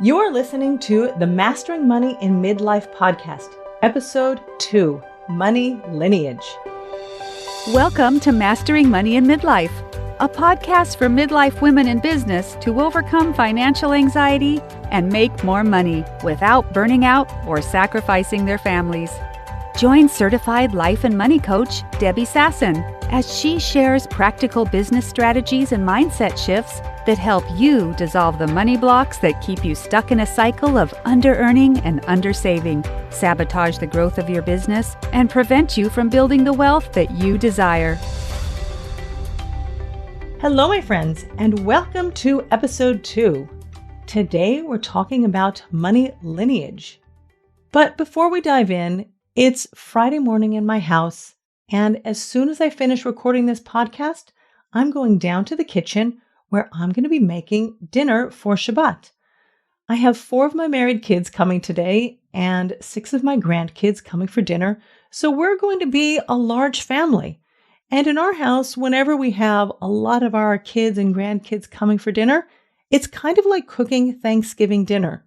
You are listening to the Mastering Money in Midlife podcast, episode 2, Money Lineage. Welcome to Mastering Money in Midlife, a podcast for midlife women in business to overcome financial anxiety and make more money without burning out or sacrificing their families. Join certified life and money coach Debbie Sasson as she shares practical business strategies and mindset shifts that help you dissolve the money blocks that keep you stuck in a cycle of under-earning and under-saving, sabotage the growth of your business, and prevent you from building the wealth that you desire. Hello, my friends, and welcome to episode 2. Today, we're talking about money lineage. But before we dive in, it's Friday morning in my house, and as soon as I finish recording this podcast, I'm going down to the kitchen where I'm going to be making dinner for Shabbat. I have 4 of my married kids coming today and 6 of my grandkids coming for dinner, so we're going to be a large family. And in our house, whenever we have a lot of our kids and grandkids coming for dinner, it's kind of like cooking Thanksgiving dinner.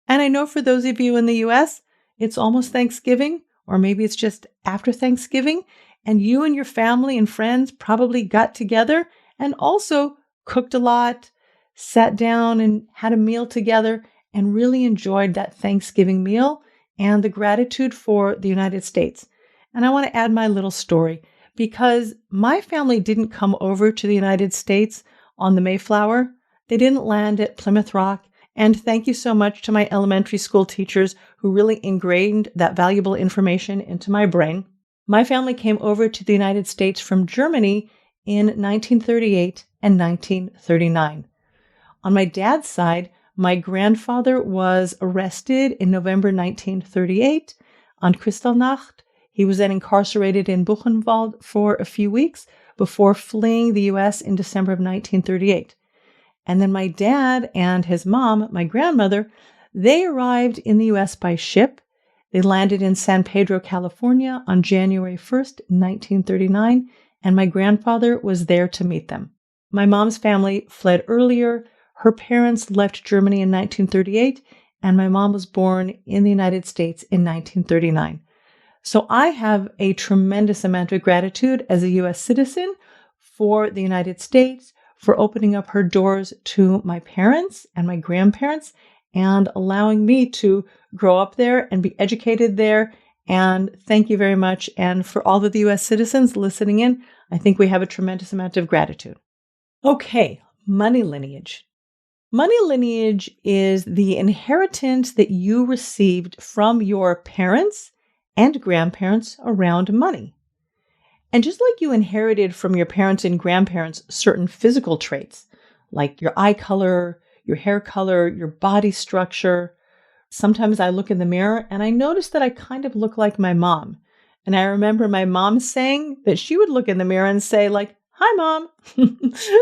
And I know for those of you in the US, it's almost Thanksgiving, or maybe it's just after Thanksgiving, and you and your family and friends probably got together and also cooked a lot, sat down and had a meal together, and really enjoyed that Thanksgiving meal and the gratitude for the United States. And I want to add my little story because my family didn't come over to the United States on the Mayflower. They didn't land at Plymouth Rock. And thank you so much to my elementary school teachers who really ingrained that valuable information into my brain. My family came over to the United States from Germany in 1938 and 1939. On my dad's side, my grandfather was arrested in November 1938 on Kristallnacht. He was then incarcerated in Buchenwald for a few weeks before fleeing the U.S. in December of 1938. And then my dad and his mom, my grandmother, they arrived in the U.S. by ship. They landed in San Pedro, California on January 1st, 1939, and my grandfather was there to meet them. My mom's family fled earlier. Her parents left Germany in 1938, and my mom was born in the United States in 1939. So I have a tremendous amount of gratitude as a U.S. citizen for the United States, for opening up her doors to my parents and my grandparents and allowing me to grow up there and be educated there. And thank you very much. And for all of the U.S. citizens listening in, I think we have a tremendous amount of gratitude. Okay, money lineage. Money lineage is the inheritance that you received from your parents and grandparents around money. And just like you inherited from your parents and grandparents certain physical traits, like your eye color, your hair color, your body structure, sometimes I look in the mirror and I notice that I kind of look like my mom. And I remember my mom saying that she would look in the mirror and say like, "Hi, Mom."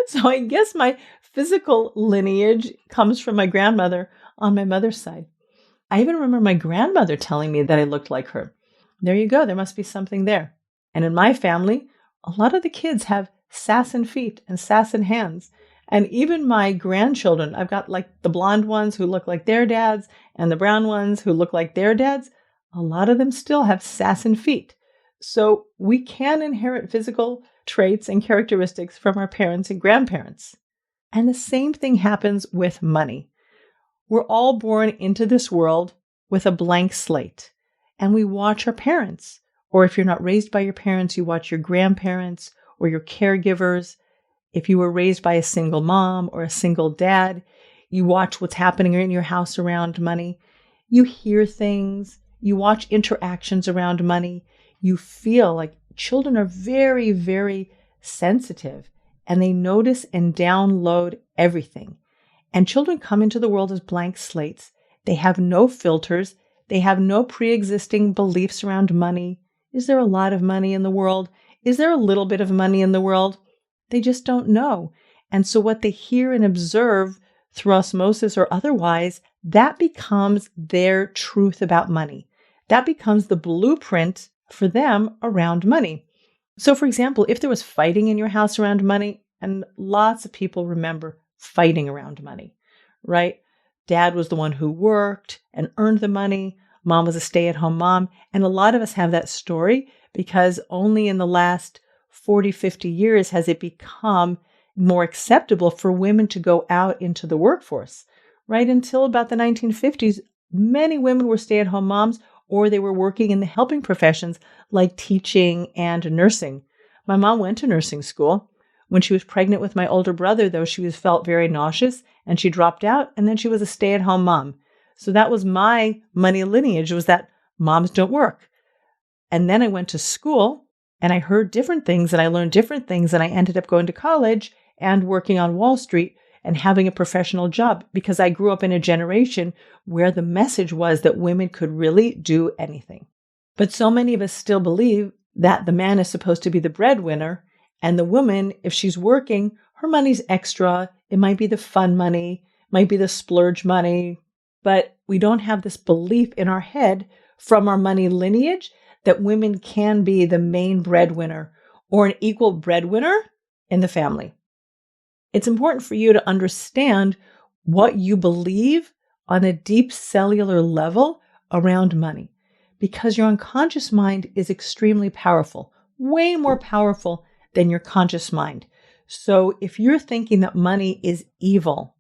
So I guess my physical lineage comes from my grandmother on my mother's side. I even remember my grandmother telling me that I looked like her. There you go. There must be something there. And in my family, a lot of the kids have sassy feet and sassy hands. And even my grandchildren, I've got like the blonde ones who look like their dads and the brown ones who look like their dads. A lot of them still have sassy feet. So we can inherit physical traits and characteristics from our parents and grandparents. And the same thing happens with money. We're all born into this world with a blank slate, and we watch our parents. Or if you're not raised by your parents, you watch your grandparents or your caregivers. If you were raised by a single mom or a single dad, you watch what's happening in your house around money. You hear things. You watch interactions around money. You feel like children are very, very sensitive, and they notice and download everything. And children come into the world as blank slates. They have no filters. They have no pre-existing beliefs around money. Is there a lot of money in the world? Is there a little bit of money in the world? They just don't know. And so what they hear and observe through osmosis or otherwise, that becomes their truth about money. That becomes the blueprint for them around money. So for example, if there was fighting in your house around money, and lots of people remember fighting around money, right? Dad was the one who worked and earned the money. Mom was a stay-at-home mom. And a lot of us have that story because only in the last 40, 50 years has it become more acceptable for women to go out into the workforce. Right until about the 1950s, many women were stay-at-home moms or they were working in the helping professions like teaching and nursing. My mom went to nursing school. When she was pregnant with my older brother, though, she felt very nauseous and she dropped out, and then she was a stay-at-home mom. So that was my money lineage, was that moms don't work. And then I went to school and I heard different things and I learned different things, and I ended up going to college and working on Wall Street and having a professional job because I grew up in a generation where the message was that women could really do anything. But so many of us still believe that the man is supposed to be the breadwinner, and the woman, if she's working, her money's extra. It might be the fun money, might be the splurge money, but we don't have this belief in our head from our money lineage that women can be the main breadwinner or an equal breadwinner in the family. It's important for you to understand what you believe on a deep cellular level around money, because your unconscious mind is extremely powerful, way more powerful than your conscious mind. So if you're thinking that money is evil,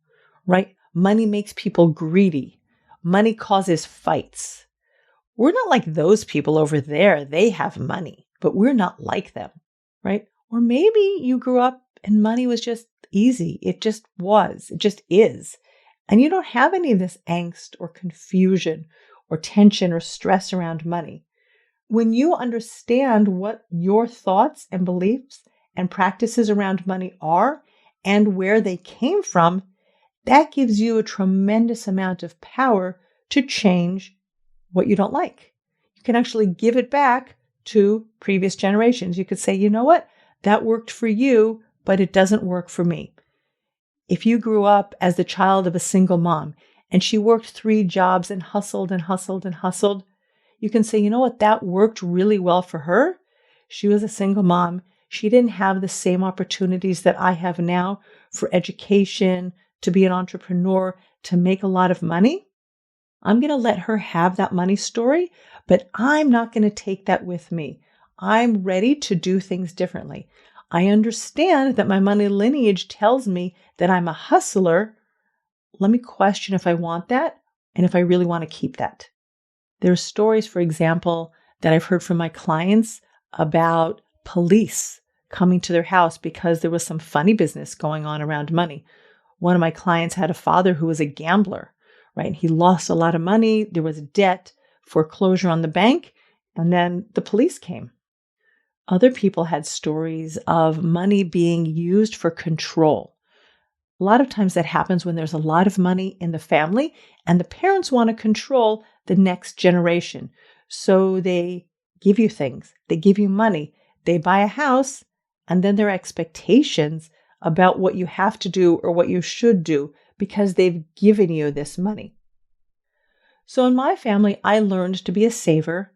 right? Money makes people greedy. Money causes fights. We're not like those people over there. They have money, but we're not like them, right? Or maybe you grew up and money was just easy. It just was. It just is. And you don't have any of this angst or confusion or tension or stress around money. When you understand what your thoughts and beliefs and practices around money are and where they came from, that gives you a tremendous amount of power to change what you don't like. You can actually give it back to previous generations. You could say, you know what? That worked for you, but it doesn't work for me. If you grew up as the child of a single mom and she worked 3 jobs and hustled and hustled and hustled, you can say, you know what? That worked really well for her. She was a single mom. She didn't have the same opportunities that I have now for education, to be an entrepreneur, to make a lot of money. I'm going to let her have that money story, but I'm not going to take that with me. I'm ready to do things differently. I understand that my money lineage tells me that I'm a hustler. Let me question if I want that and if I really want to keep that. There are stories, for example, that I've heard from my clients about police coming to their house because there was some funny business going on around money. One of my clients had a father who was a gambler, right? He lost a lot of money. There was debt, foreclosure on the bank, and then the police came. Other people had stories of money being used for control. A lot of times that happens when there's a lot of money in the family and the parents want to control the next generation. So they give you things, they give you money, they buy a house, and then there are expectations about what you have to do or what you should do because they've given you this money. So in my family, I learned to be a saver.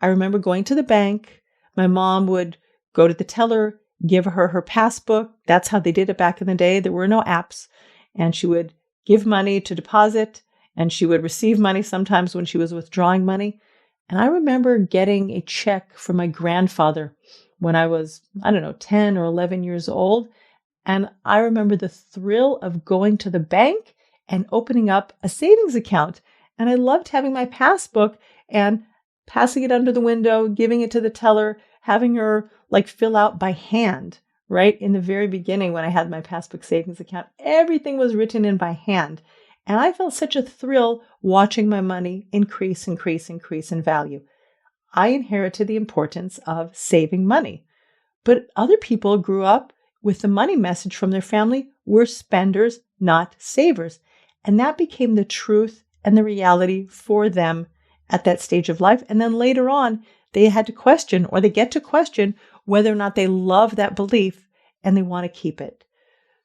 I remember going to the bank. My mom would go to the teller, give her her passbook. That's how they did it back in the day. There were no apps. And she would give money to deposit, and she would receive money sometimes when she was withdrawing money. And I remember getting a check from my grandfather when I was, 10 or 11 years old. And I remember the thrill of going to the bank and opening up a savings account. And I loved having my passbook and passing it under the window, giving it to the teller, having her fill out by hand, right? In the very beginning when I had my passbook savings account, everything was written in by hand. And I felt such a thrill watching my money increase in value. I inherited the importance of saving money. But other people grew up with the money message from their family, we're spenders, not savers. And that became the truth and the reality for them at that stage of life. And then later on, they had to question, or they get to question, whether or not they love that belief and they want to keep it.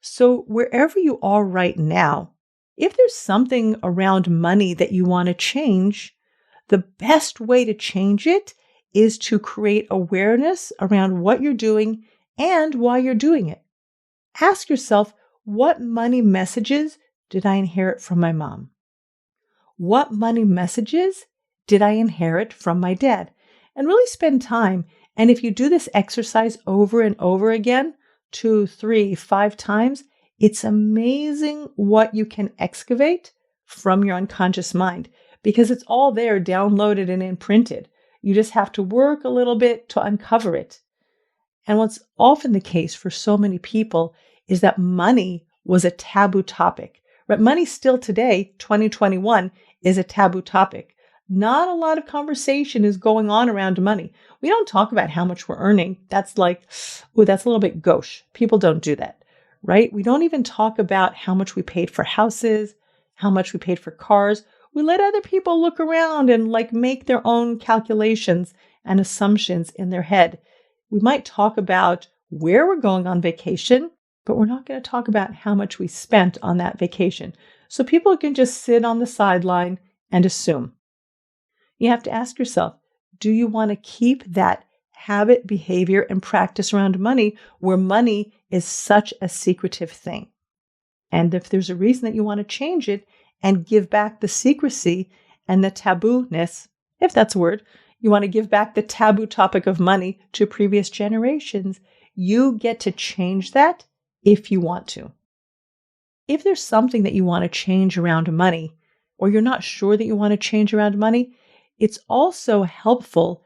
So wherever you are right now, if there's something around money that you want to change, the best way to change it is to create awareness around what you're doing and why you're doing it. Ask yourself, what money messages did I inherit from my mom? what money messages did I inherit from my dad? And really spend time. And if you do this exercise over and over again, 2, 3, 5 times, it's amazing what you can excavate from your unconscious mind because it's all there downloaded and imprinted. You just have to work a little bit to uncover it. And what's often the case for so many people is that money was a taboo topic. Right? Money still today, 2021, is a taboo topic. Not a lot of conversation is going on around money. We don't talk about how much we're earning. That's like, oh, that's a little bit gauche. People don't do that, right? We don't even talk about how much we paid for houses, how much we paid for cars. We let other people look around and like make their own calculations and assumptions in their head. We might talk about where we're going on vacation, but we're not going to talk about how much we spent on that vacation. So people can just sit on the sideline and assume. You have to ask yourself, do you want to keep that habit, behavior, and practice around money where money is such a secretive thing? And if there's a reason that you want to change it and give back the secrecy and the taboo-ness, if that's a word, you want to give back the taboo topic of money to previous generations, you get to change that if you want to. If there's something that you want to change around money, or you're not sure that you want to change around money, it's also helpful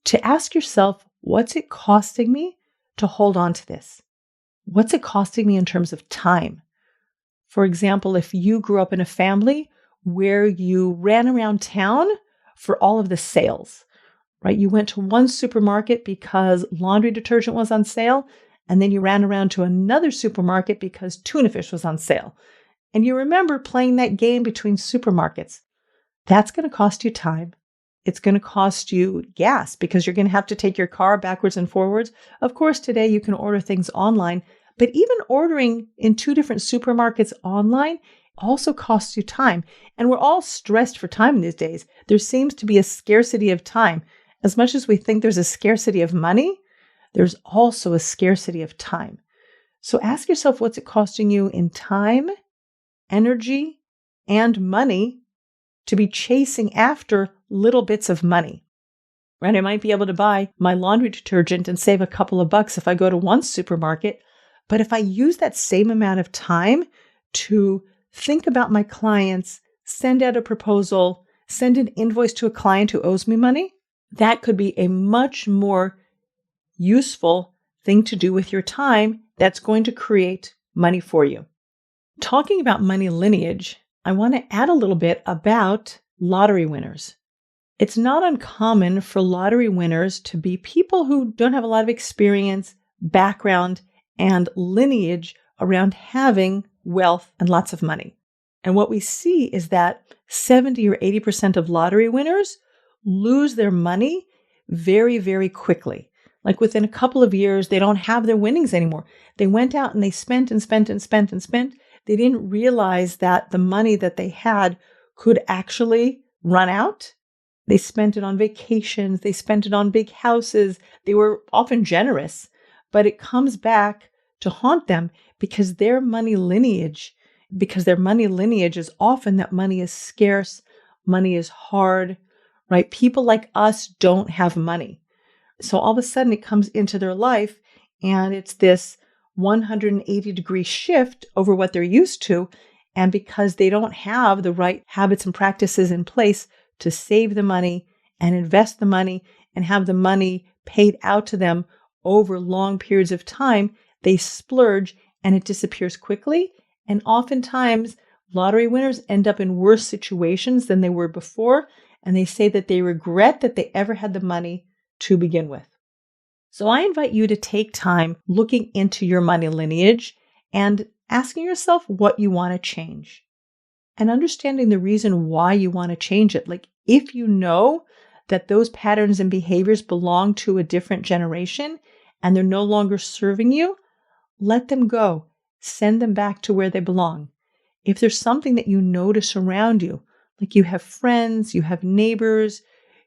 to ask yourself, what's it costing me to hold on to this? What's it costing me in terms of time? For example, if you grew up in a family where you ran around town for all of the sales, right? You went to one supermarket because laundry detergent was on sale, and then you ran around to another supermarket because tuna fish was on sale. And you remember playing that game between supermarkets. That's going to cost you time. It's going to cost you gas because you're going to have to take your car backwards and forwards. Of course, today you can order things online, but even ordering in 2 different supermarkets online also costs you time. And we're all stressed for time these days. There seems to be a scarcity of time. As much as we think there's a scarcity of money, there's also a scarcity of time. So ask yourself, what's it costing you in time, energy, and money to be chasing after little bits of money? Right? I might be able to buy my laundry detergent and save a couple of bucks if I go to one supermarket. But if I use that same amount of time to think about my clients, send out a proposal, send an invoice to a client who owes me money, that could be a much more useful thing to do with your time that's going to create money for you. Talking about money lineage, I want to add a little bit about lottery winners. It's not uncommon for lottery winners to be people who don't have a lot of experience, background, and lineage around having wealth and lots of money. And what we see is that 70 or 80% of lottery winners lose their money very, very quickly. Like within a couple of years, they don't have their winnings anymore. They went out and they spent and spent and spent and spent. They didn't realize that the money that they had could actually run out. They spent it on vacations. They spent it on big houses. They were often generous, but it comes back to haunt them because their money lineage is often that money is scarce, money is hard, right? People like us don't have money. So all of a sudden it comes into their life and it's this 180-degree shift over what they're used to. And because they don't have the right habits and practices in place to save the money and invest the money and have the money paid out to them over long periods of time, they splurge and it disappears quickly. And oftentimes lottery winners end up in worse situations than they were before. And they say that they regret that they ever had the money to begin with. So I invite you to take time looking into your money lineage and asking yourself what you want to change and understanding the reason why you want to change it. Like if you know that those patterns and behaviors belong to a different generation and they're no longer serving you, let them go. Send them back to where they belong. If there's something that you notice around you, like you have friends, you have neighbors,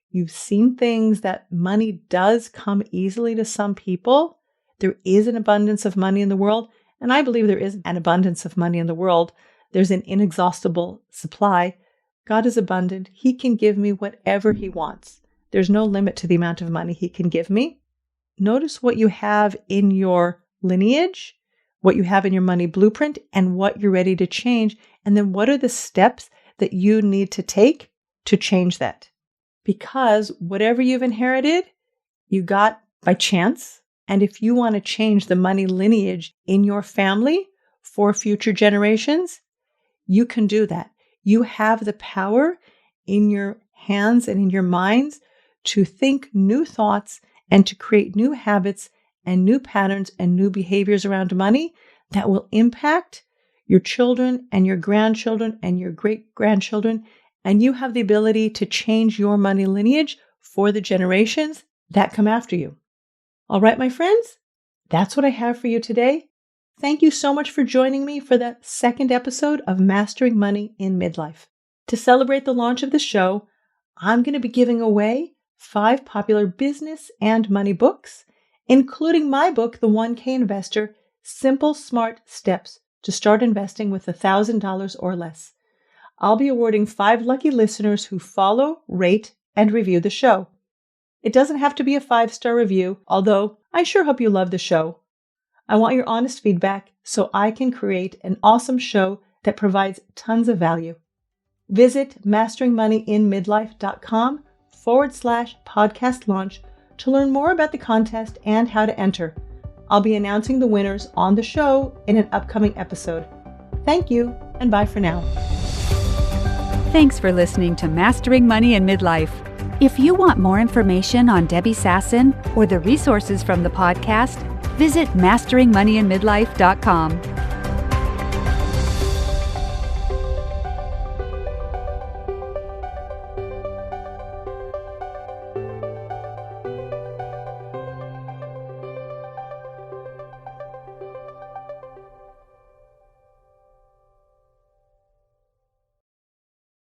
you've seen things that money does come easily to some people. There is an abundance of money in the world. And I believe there is an abundance of money in the world. There's an inexhaustible supply. God is abundant. He can give me whatever He wants. There's no limit to the amount of money He can give me. Notice what you have in your lineage, what you have in your money blueprint, and what you're ready to change. And then what are the steps that you need to take to change that? Because whatever you've inherited, you got by chance. And if you want to change the money lineage in your family for future generations, you can do that. You have the power in your hands and in your minds to think new thoughts and to create new habits and new patterns and new behaviors around money that will impact your children and your grandchildren and your great-grandchildren. And you have the ability to change your money lineage for the generations that come after you. All right, my friends, that's what I have for you today. Thank you so much for joining me for the second episode of Mastering Money in Midlife. To celebrate the launch of the show, I'm going to be giving away 5 popular business and money books, including my book, The 1K Investor, Simple, Smart Steps to Start Investing with $1,000 or Less. I'll be awarding 5 lucky listeners who follow, rate, and review the show. It doesn't have to be a 5-star review, although I sure hope you love the show. I want your honest feedback so I can create an awesome show that provides tons of value. Visit masteringmoneyinmidlife.com/podcast launch to learn more about the contest and how to enter. I'll be announcing the winners on the show in an upcoming episode. Thank you, and bye for now. Thanks for listening to Mastering Money in Midlife. If you want more information on Debbie Sasson or the resources from the podcast, visit masteringmoneyinmidlife.com.